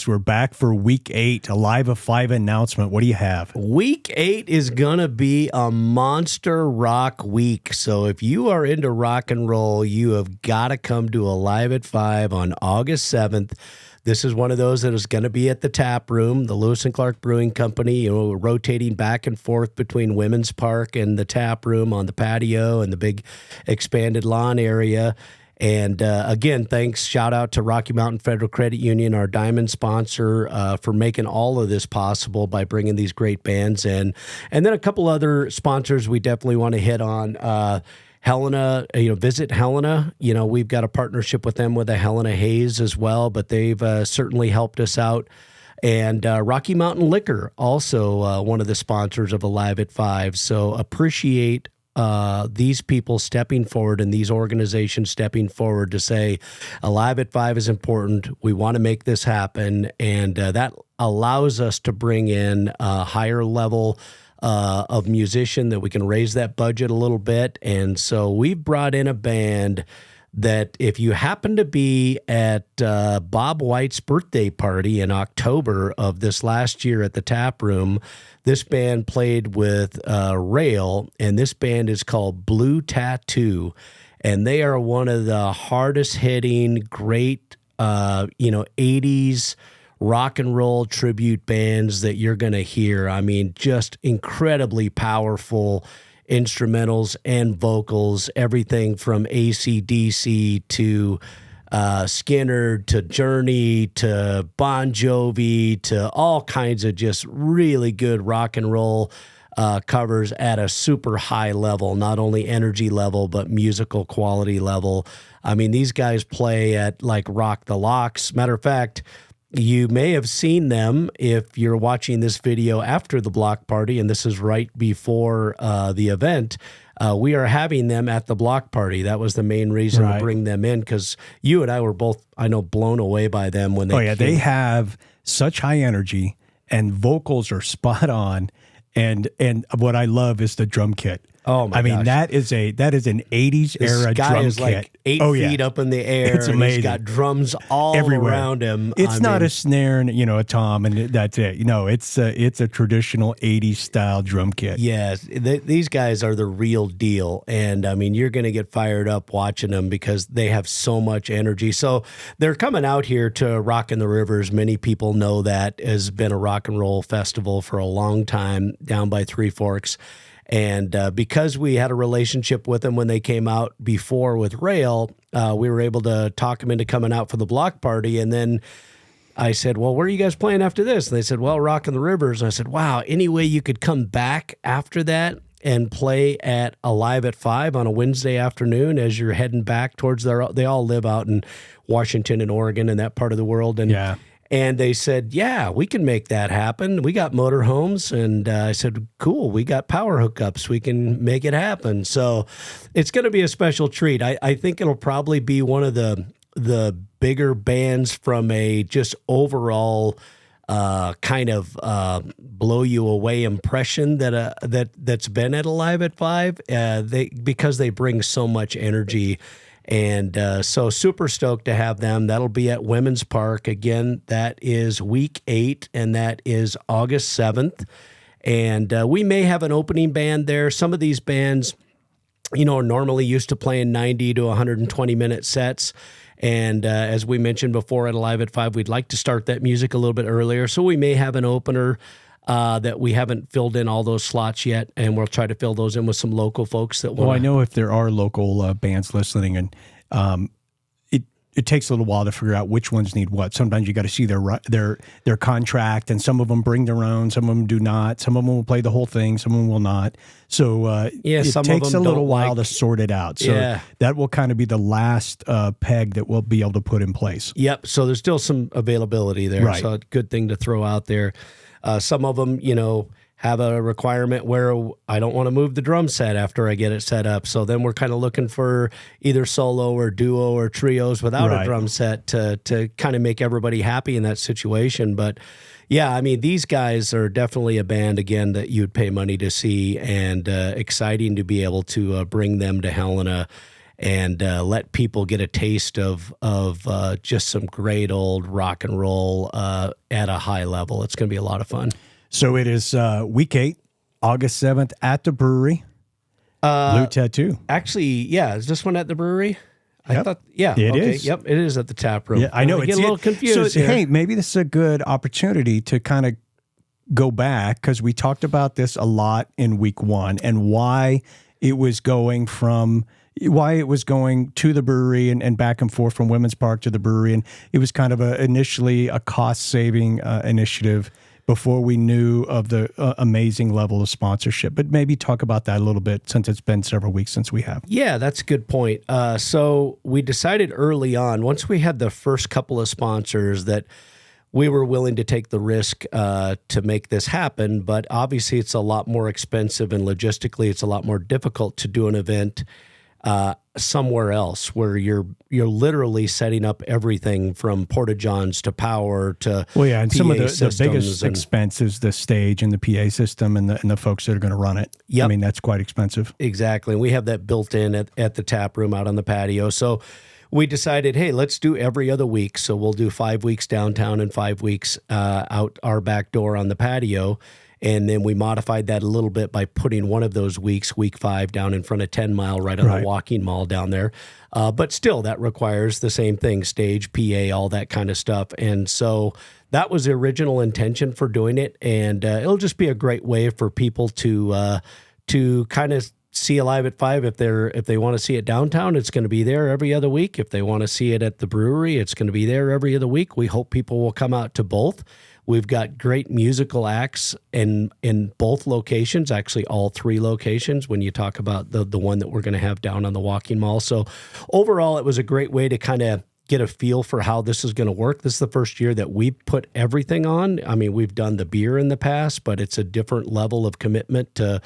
folks. We're back for week 8, a Live of 5 announcement. What do you have? Week 8 is going to be a monster rock week. So if you are into rock and roll, you have got to come to a Live at 5 on August 7th. This is one of those that is going to be at the Tap Room, the Lewis and Clark Brewing Company, rotating back and forth between Women's Park and the Tap Room on the patio and the big expanded lawn area. And again, thanks, shout out to Rocky Mountain Federal Credit Union, our diamond sponsor, for making all of this possible by bringing these great bands in. And then a couple other sponsors we definitely want to hit on. Helena, visit Helena. We've got a partnership with them with a Helena Haze as well, but they've certainly helped us out. And Rocky Mountain Liquor, also one of the sponsors of Alive at 5. So appreciate these people stepping forward and these organizations stepping forward to say Alive at 5 is important. We want to make this happen. And that allows us to bring in a higher level of musician that we can raise that budget a little bit. And so we've brought in a band that if you happen to be at Bob White's birthday party in October of this last year at the Tap Room, this band played with Rail, and this band is called Blue Tattoo, and they are one of the hardest hitting, great, 80s rock and roll tribute bands that you're going to hear. I mean, just incredibly powerful instrumentals and vocals, everything from AC/DC to Skinner to Journey to Bon Jovi to all kinds of just really good rock and roll covers at a super high level, not only energy level, but musical quality level. I mean, these guys play at like Rock the Locks. Matter of fact, you may have seen them if you're watching this video after the block party, and this is right before the event. We are having them at the block party. That was the main reason to bring them in, because you and I were both, I know, blown away by them when they came. They have such high energy, and vocals are spot on. And what I love is the drum kit. Oh my gosh. that is an 80s era guy drum is kit. Like 8 feet up in the air. It's amazing. He's got drums all everywhere around him. It's not a snare and a tom, and that's it. It's a traditional 80s style drum kit. Yes, these guys are the real deal, and I mean, you're going to get fired up watching them because they have so much energy. So they're coming out here to Rock in the Rivers. Many people know that has been a rock and roll festival for a long time down by Three Forks. And because we had a relationship with them when they came out before with Rail, we were able to talk them into coming out for the block party. And then I said, well, where are you guys playing after this? And they said, well, Rock in the Rivers. And I said, wow, any way you could come back after that and play at Alive at 5 on a Wednesday afternoon as you're heading back towards they all live out in Washington and Oregon and that part of the world. And yeah. And they said, yeah, we can make that happen. We got motorhomes. And I said, cool, we got power hookups. We can make it happen. So it's going to be a special treat. I think it'll probably be one of the bigger bands from a just overall kind of blow you away impression that's been at Alive at 5 because they bring so much energy. And so super stoked to have them. That'll be at Women's Park. Again, that is week 8, and that is August 7th. And we may have an opening band there. Some of these bands, are normally used to playing 90 to 120-minute sets. And as we mentioned before at Alive at 5, we'd like to start that music a little bit earlier. So we may have an opener that we haven't filled in all those slots yet, and we'll try to fill those in with some local folks that want. Well, I know if there are local bands listening, and it takes a little while to figure out which ones need what. Sometimes you got to see their contract, and some of them bring their own, some of them do not. Some of them will play the whole thing, some of them will not. So it takes a little while to sort it out. So that will kind of be the last peg that we'll be able to put in place. Yep. So there's still some availability there. Right. So a good thing to throw out there. Some of them, have a requirement where I don't want to move the drum set after I get it set up. So then we're kind of looking for either solo or duo or trios without a drum set to kind of make everybody happy in that situation. But yeah, I mean, these guys are definitely a band, again, that you'd pay money to see, and exciting to be able to bring them to Helena. and let people get a taste of just some great old rock and roll at a high level. It's going to be a lot of fun. So it is week 8, August 7th at the brewery. Blue Tattoo. Actually, yeah, is this one at the brewery? I Yep. thought, yeah, It okay, is. Yep, it is at the tap room. Yeah, I know. I get a little confused So, here. hey, maybe this is a good opportunity to kind of go back, because we talked about this a lot in week 1 and why it was going to the brewery and back and forth from Women's Park to the brewery. And it was kind of initially a cost-saving initiative before we knew of the amazing level of sponsorship. But maybe talk about that a little bit, since it's been several weeks since we have. Yeah, that's a good point. So we decided early on, once we had the first couple of sponsors, that we were willing to take the risk to make this happen. But obviously, it's a lot more expensive, and logistically, it's a lot more difficult to do an event somewhere else, where you're literally setting up everything from porta-johns to power to And PA some of the systems biggest expense is the stage and the PA system and the folks that are going to run it. Yep. I mean, that's quite expensive. Exactly. And we have that built in at the tap room out on the patio. So we decided, hey, let's do every other week. So we'll do 5 weeks downtown and 5 weeks out our back door on the patio. And then we modified that a little bit by putting one of those weeks, week 5, down in front of 10 Mile, right on the walking mall down there. But still, that requires the same thing, stage, PA, all that kind of stuff. And so that was the original intention for doing it. And it'll just be a great way for people to kind of see Alive at 5. If they want to see it downtown, it's going to be there every other week. If they want to see it at the brewery, it's going to be there every other week. We hope people will come out to both. We've got great musical acts in both locations, actually all 3 locations, when you talk about the one that we're going to have down on the walking mall. So overall, it was a great way to kind of get a feel for how this is going to work. This is the first year that we put everything on. I mean, we've done the beer in the past, but it's a different level of commitment to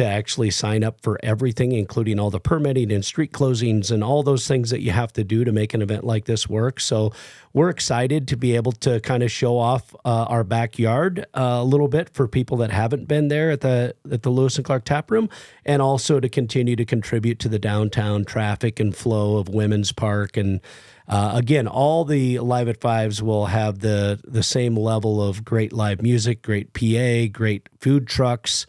actually sign up for everything, including all the permitting and street closings and all those things that you have to do to make an event like this work. So we're excited to be able to kind of show off our backyard a little bit for people that haven't been there at the Lewis and Clark Tap Room, and also to continue to contribute to the downtown traffic and flow of Women's Park. And again, all the Live at Fives will have the same level of great live music, great PA, great food trucks,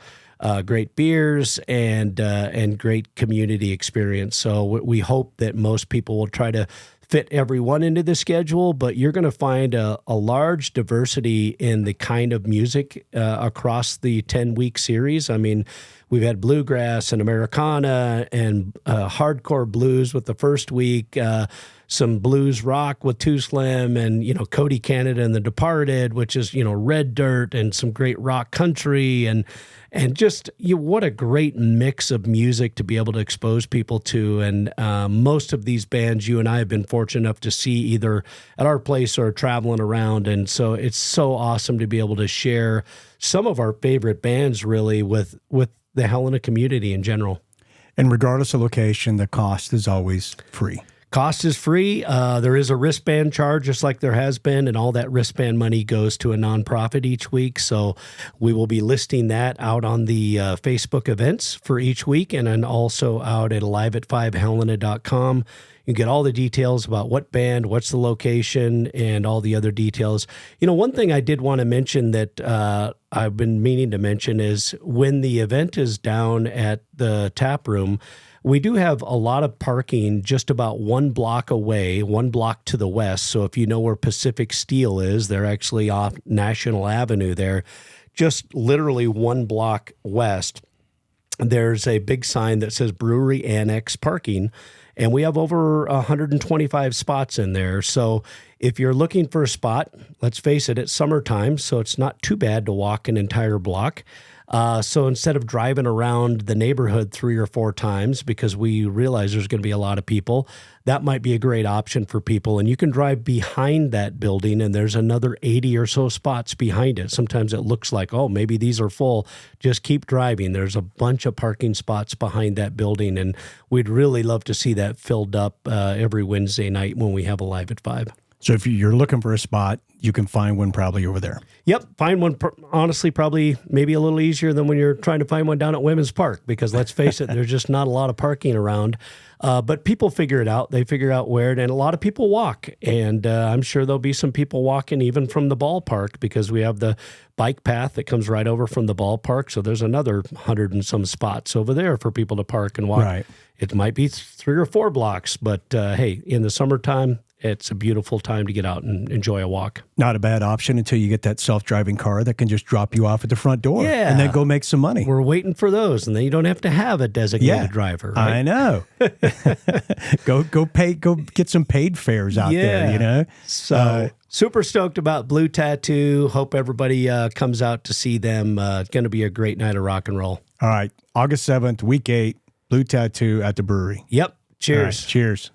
great beers, and great community experience. So we hope that most people will try to fit everyone into the schedule, but you're going to find a large diversity in the kind of music across the 10-week series. I mean, we've had bluegrass and Americana and hardcore blues with the first week, some blues rock with Too Slim, and, Cody Canada and The Departed, which is, Red Dirt, and some great rock country, and just what a great mix of music to be able to expose people to. And most of these bands you and I have been fortunate enough to see either at our place or traveling around. And so it's so awesome to be able to share some of our favorite bands really with the Helena community in general. And regardless of location, the cost is always free. Cost is free. There is a wristband charge, just like there has been, and all that wristband money goes to a nonprofit each week. So we will be listing that out on the Facebook events for each week, and then also out at aliveat5helena.com. You get all the details about what band, what's the location, and all the other details. One thing I did want to mention that I've been meaning to mention is when the event is down at the tap room, we do have a lot of parking just about 1 block away, 1 block to the west. So if you know where Pacific Steel is, they're actually off National Avenue there, just literally 1 block west. There's a big sign that says Brewery Annex Parking, and we have over 125 spots in there. So if you're looking for a spot, let's face it, it's summertime, so it's not too bad to walk an entire block. So instead of driving around the neighborhood 3 or 4 times, because we realize there's going to be a lot of people, that might be a great option for people. And you can drive behind that building, and there's another 80 or so spots behind it. Sometimes it looks like, oh, maybe these are full. Just keep driving. There's a bunch of parking spots behind that building, and we'd really love to see that filled up every Wednesday night when we have Alive at 5. So if you're looking for a spot, you can find one probably over there. Yep, find one, honestly, probably maybe a little easier than when you're trying to find one down at Women's Park, because let's face it, there's just not a lot of parking around. But people figure it out. They figure out where, and a lot of people walk. And I'm sure there'll be some people walking even from the ballpark, because we have the bike path that comes right over from the ballpark. So there's another 100 and some spots over there for people to park and walk. Right. It might be 3 or 4 blocks, but hey, in the summertime, it's a beautiful time to get out and enjoy a walk. Not a bad option until you get that self-driving car that can just drop you off at the front door and then go make some money. We're waiting for those, and then you don't have to have a designated driver. Right? I know. go get some paid fares out there, you know? So super stoked about Blue Tattoo. Hope everybody comes out to see them. It's going to be a great night of rock and roll. All right. August 7th, week 8, Blue Tattoo at the brewery. Yep. Cheers. All right, cheers.